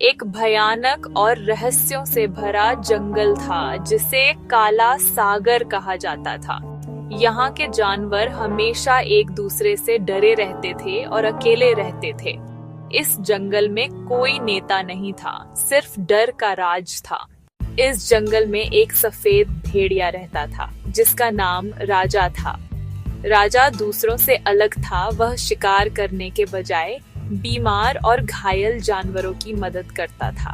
एक भयानक और रहस्यों से भरा जंगल था जिसे काला सागर कहा जाता था। यहाँ के जानवर हमेशा एक दूसरे से डरे रहते थे और अकेले रहते थे। इस जंगल में कोई नेता नहीं था, सिर्फ डर का राज था। इस जंगल में एक सफेद भेड़िया रहता था जिसका नाम राजा था। राजा दूसरों से अलग था। वह शिकार करने के बजाय बीमार और घायल जानवरों की मदद करता था।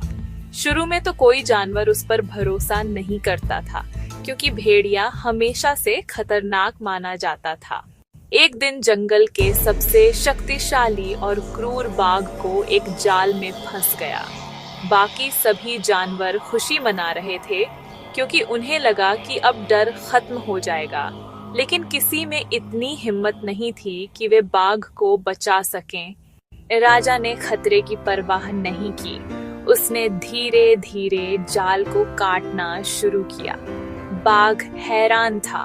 शुरू में तो कोई जानवर उस पर भरोसा नहीं करता था क्योंकि भेड़िया हमेशा से खतरनाक माना जाता था। एक दिन जंगल के सबसे शक्तिशाली और क्रूर बाघ को एक जाल में फंस गया। बाकी सभी जानवर खुशी मना रहे थे क्योंकि उन्हें लगा कि अब डर खत्म हो जाएगा, लेकिन किसी में इतनी हिम्मत नहीं थी कि वे बाघ को बचा सकें। राजा ने खतरे की परवाह नहीं की। उसने धीरे धीरे जाल को काटना शुरू किया। बाघ हैरान था।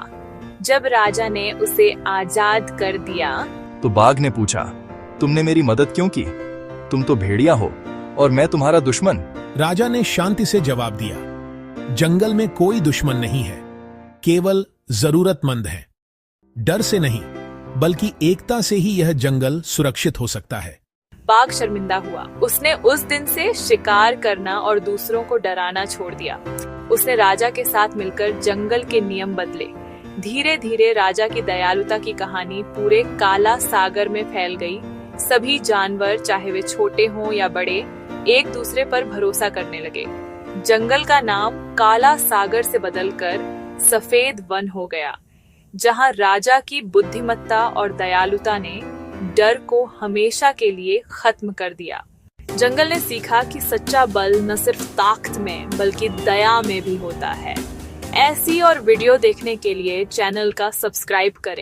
जब राजा ने उसे आजाद कर दिया तो बाघ ने पूछा, तुमने मेरी मदद क्यों की? तुम तो भेड़िया हो और मैं तुम्हारा दुश्मन। राजा ने शांति से जवाब दिया, जंगल में कोई दुश्मन नहीं है, केवल जरूरतमंद है। डर से नहीं बल्कि एकता से ही यह जंगल सुरक्षित हो सकता है। बाघ शर्मिंदा हुआ। उसने उस दिन से शिकार करना और दूसरों को डराना छोड़ दिया। उसने राजा के साथ मिलकर जंगल के नियम बदले। धीरे धीरे राजा की दयालुता की कहानी पूरे काला सागर में फैल गई। सभी जानवर, चाहे वे छोटे हों या बड़े, एक दूसरे पर भरोसा करने लगे। जंगल का नाम काला सागर से बदलकर सफेद वन हो गया, जहां राजा की बुद्धिमत्ता और दयालुता ने डर को हमेशा के लिए खत्म कर दिया। जंगल ने सीखा कि सच्चा बल न सिर्फ ताकत में बल्कि दया में भी होता है। ऐसी और वीडियो देखने के लिए चैनल का सब्सक्राइब करें।